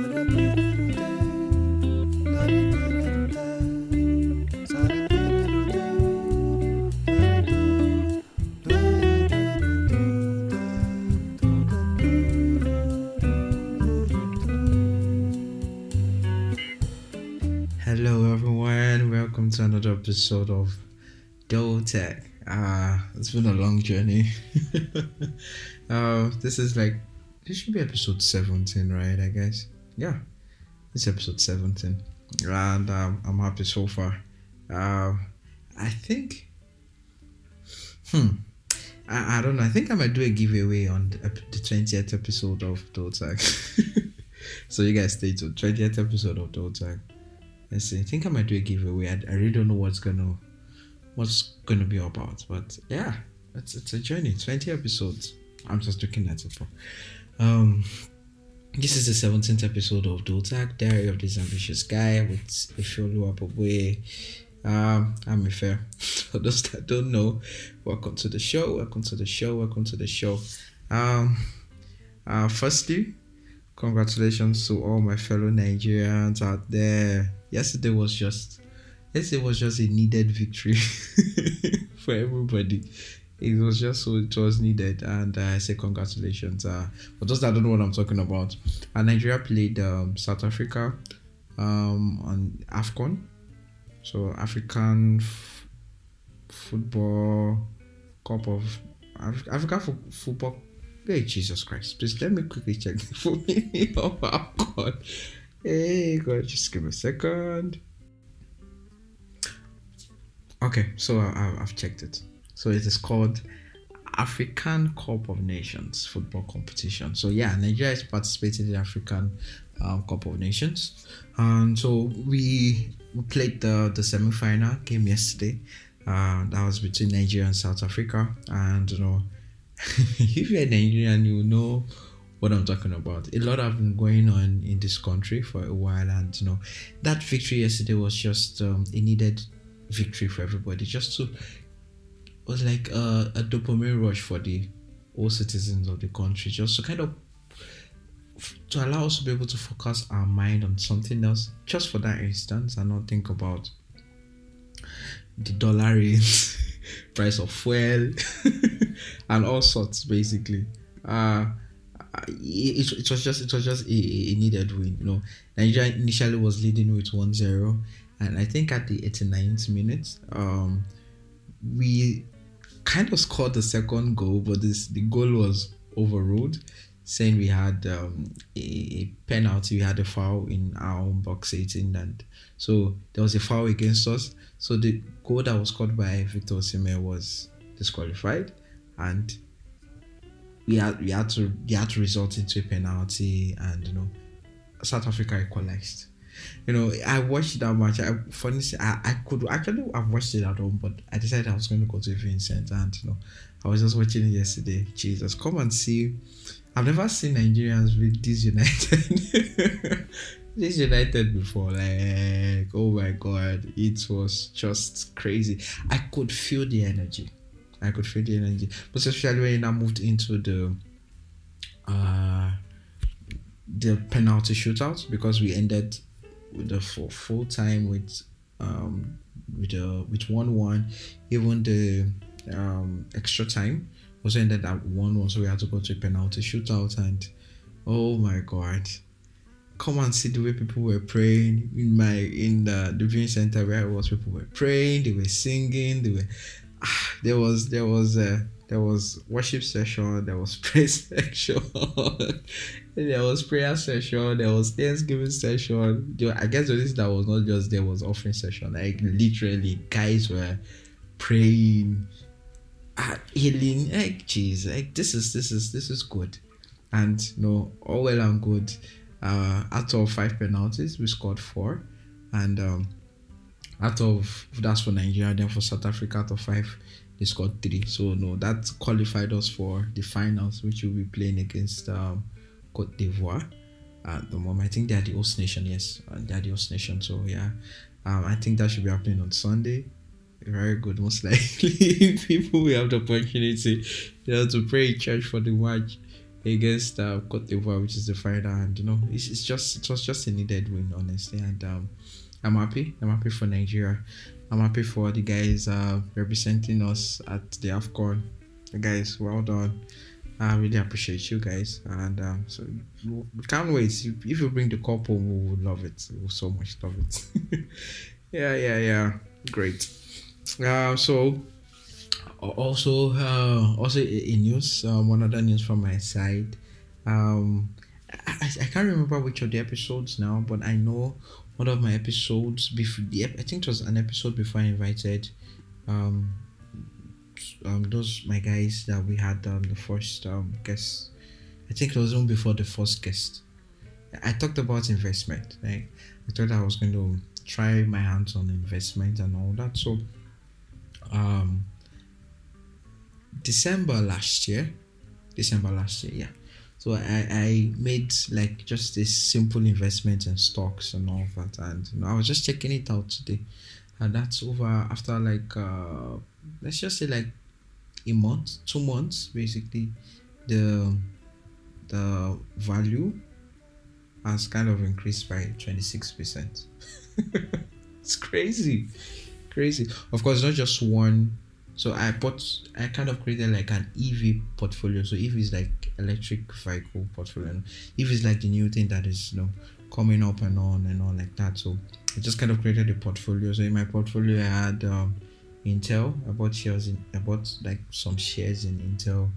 Hello everyone, welcome to another episode of DOTAG. It's been a long journey. This should be episode 17, right? I guess. Yeah, it's episode 17. And I'm happy so far. I think, I don't know, I think I might do a giveaway on the 20th episode of DOTAG. So you guys stay tuned, 20th episode of DOTAG. Let's see. I think I might do a giveaway. I really don't know what's gonna be about, but yeah, it's a journey. 20 episodes. I'm just looking at it. This is the 17th episode of DOTAG, Diary of this Ambitious Guy with Ifeolu Abobwe. I'm Ife. For those that don't know, welcome to the show. Firstly, congratulations to all my fellow Nigerians out there. Yesterday was just a needed victory for everybody. It was needed, and I say congratulations. For those that don't know what I'm talking about, Nigeria played South Africa on AFCON, so African Football Cup of African Football. Hey, Jesus Christ! Please let me quickly check for me of AFCON. Hey, God, just give me a second. Okay, so I've checked it. So it is called African Cup of Nations football competition. So yeah, Nigeria is participating in the African Cup of Nations, and so we played the semi-final game yesterday. That was between Nigeria and South Africa, and if you're Nigerian, you know what I'm talking about. A lot have been going on in this country for a while, and that victory yesterday was just a needed victory for everybody. It was like a dopamine rush for the all citizens of the country, just to kind of to allow us to be able to focus our mind on something else, just for that instance, and not think about the dollar rate, price of fuel, and all sorts. Basically, it was just a needed win. Nigeria initially was leading with 1-0, and I think at the 89th minute, we kind of scored the second goal, but the goal was overruled, saying we had a penalty, we had a foul in our own box 18, and so there was a foul against us. So the goal that was scored by Victor Osimhen was disqualified, and we had to result into a penalty, and South Africa equalized. I watched that match. I could actually have watched it at home, but I decided I was going to go to Vincent, and I was just watching it yesterday. Jesus, come and see. I've never seen Nigerians with this united, this united before. Like, oh my God, it was just crazy. I could feel the energy, but especially when I moved into the penalty shootout, because we ended with the full time with 1-1. Even the extra time also ended at 1-1, so we had to go to a penalty shootout, and oh my God, come and see the way people were praying in the viewing center where I was. People were praying, they were singing, there was worship session, there was praise section, there was prayer session, there was Thanksgiving session. I guess that was not just there was offering session. Like literally, guys were praying, healing. Like jeez, like this is good, and all well and good. Out of 5 penalties, we scored 4, and that's for Nigeria. Then for South Africa, out of 5, they scored 3. So that qualified us for the finals, which we'll be playing against Cote d'Ivoire at the moment. I think they are the host nation. Yes, they are the host nation. So yeah, I think that should be happening on Sunday. Very good. Most likely, people will have the opportunity to pray in church for the match. against Cote d'Ivoire, which is the final, and it was just a needed win, honestly, and I'm happy. I'm happy for Nigeria. I'm happy for the guys representing us at the AFCON. The guys, well done. I really appreciate you guys, and so we can't wait. If you bring the cup home, we would love it. We would so much love it. Yeah. Great. So also in news, one other news from my side. Um, I can't remember which of the episodes now, but I know one of my episodes before I think it was an episode before I invited um those my guys that we had the first guest. I think it was even before the first guest. I talked about investment. Like I thought I was going to try my hands on investment and all that. So um December last year, yeah. So I made like just this simple investment in stocks and all that, and I was just checking it out today, and that's over after like let's just say like a month, 2 months, basically. The value has kind of increased by 26%. It's crazy. Of course, not just one. So I kind of created like an EV portfolio. So EV is like electric vehicle portfolio. EV is like the new thing that is coming up and on and all like that. So I just kind of created a portfolio. So in my portfolio I had Intel. I bought like some shares in Intel,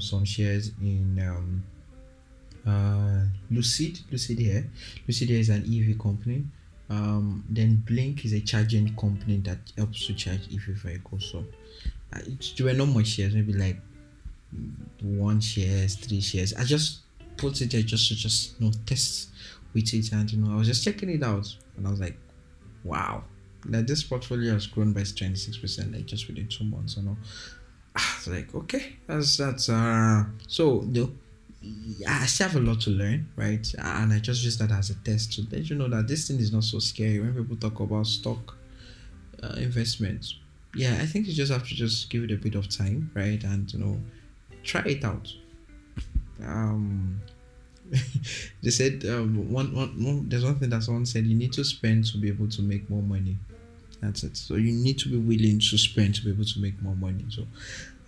some shares in Lucid here. Lucid here is an EV company. Then Blink is a charging company that helps to charge EV vehicles. So there were not much shares, maybe like 1 shares, 3 shares. I just put it there just to test with it, and I was just checking it out, and I was like, wow, that this portfolio has grown by 26%, like just within 2 months. I was like, okay, that's so I still have a lot to learn, right? And I just use that as a test to let you know that this thing is not so scary when people talk about stock investments. Yeah, I think you just have to just give it a bit of time, right? And try it out. Um, they said there's one thing that someone said: you need to spend to be able to make more money. That's it. So you need to be willing to spend to be able to make more money. So,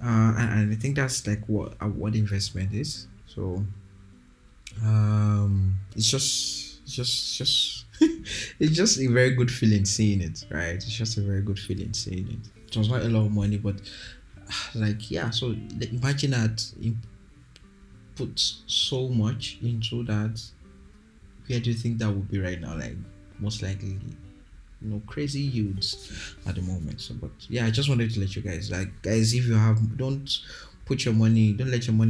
and I think that's like what investment is. So, it's just it's just a very good feeling seeing it, right? It's just a very good feeling seeing it. It was not a lot of money, but like yeah. So like, imagine that you put so much into that. Where do you think that would be right now? Like most likely crazy yields at the moment. So but yeah, I just wanted to let you guys, like, guys, if you have, don't let your money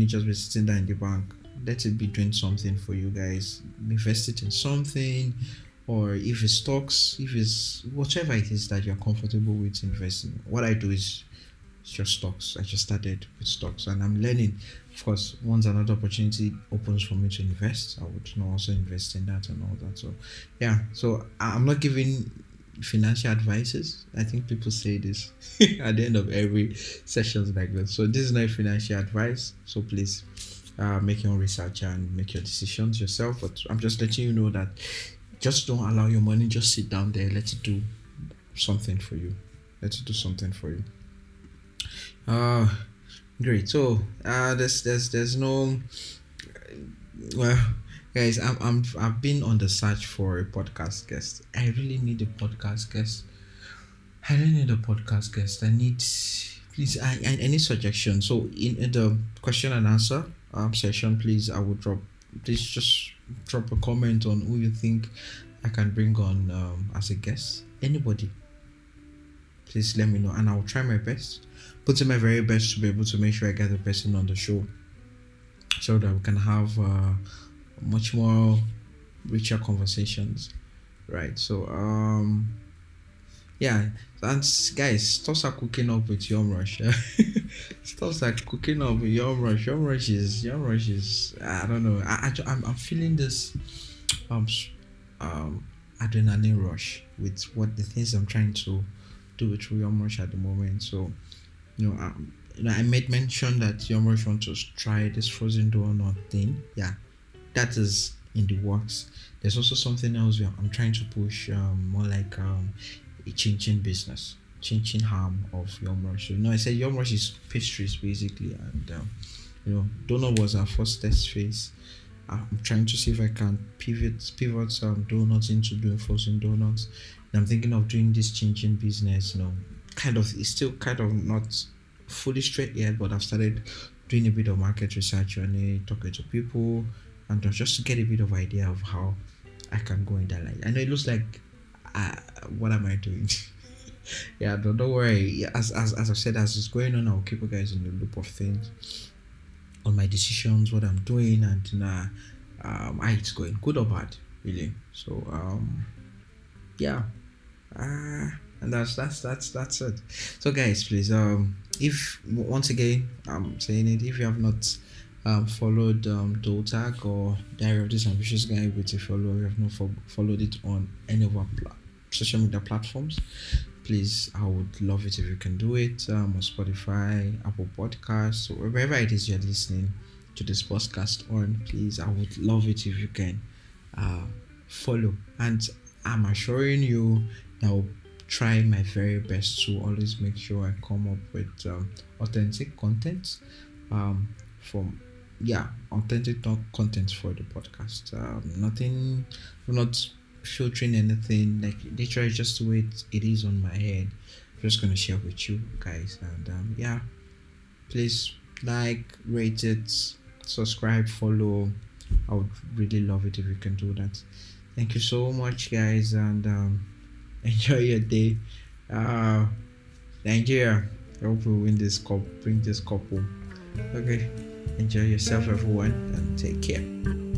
just be sitting there in the bank. Let it be doing something for you guys. Invest it in something, or if it's stocks, if it's whatever it is that you're comfortable with investing. What I do is just stocks. I just started with stocks, and I'm learning. Of course, once another opportunity opens for me to invest, I would also invest in that and all that. So yeah, so I'm not giving financial advices. I think people say this at the end of every sessions like that. So this is not financial advice. So please make your own research and make your decisions yourself. But I'm just letting you know that just don't allow your money just sit down there. Let it do something for you. Let it do something for you. Uh Great. So there's no well, guys, I've been on the search for a podcast guest. I really need a podcast guest. I really need a podcast guest. I need, please, I need suggestions. So in the question and answer session, please, please just drop a comment on who you think I can bring on as a guest. Anybody, please let me know, and I'll try my best, put in my very best to be able to make sure I get the person on the show, so that we can have much more richer conversations, right? So yeah, and guys, stop cooking up with Yum Rush. Stop cooking up with Yum Rush. Yum Rush is I don't know. I'm feeling this um adrenaline rush with what the things I'm trying to do with Yum Rush at the moment. So I made mention that your Rush want to try this frozen donut thing. Yeah, that is in the works. There's also something else where I'm trying to push, more like a chin business, chin arm of Yum Rush. So, I said Yum Rush is pastries basically, and donut was our first test phase. I'm trying to see if I can pivot some donuts into doing frozen donuts. And I'm thinking of doing this chin business. Kind of, it's still kind of not fully straight yet, but I've started doing a bit of market research on it, talking to people, and just to get a bit of idea of how I can go in that line. I know it looks like, uh, what am I doing? Yeah, don't worry. Yeah, as I said, as it's going on, I'll keep you guys in the loop of things, on my decisions, what I'm doing, and how it's going, good or bad, really. So yeah, and that's it. So guys, please, if once again I'm saying it, if you have not followed DOTAG or Diary of this Ambitious Guy with a follow, you have not followed it on any of our social media platforms, please, I would love it if you can do it, on Spotify, Apple Podcasts, or wherever it is you're listening to this podcast on. Please, I would love it if you can uh, follow. And I'm assuring you that I'll try my very best to always make sure I come up with authentic content, from yeah, authentic content for the podcast. Nothing, I'm not filtering anything, like literally just the way it is on my head. I'm just gonna share with you guys, and yeah, please like, rate it, subscribe, follow. I would really love it if you can do that. Thank you so much, guys, and enjoy your day. uh Nigeria, I hope we win this cup, bring this cup home. Okay, enjoy yourself everyone, and take care.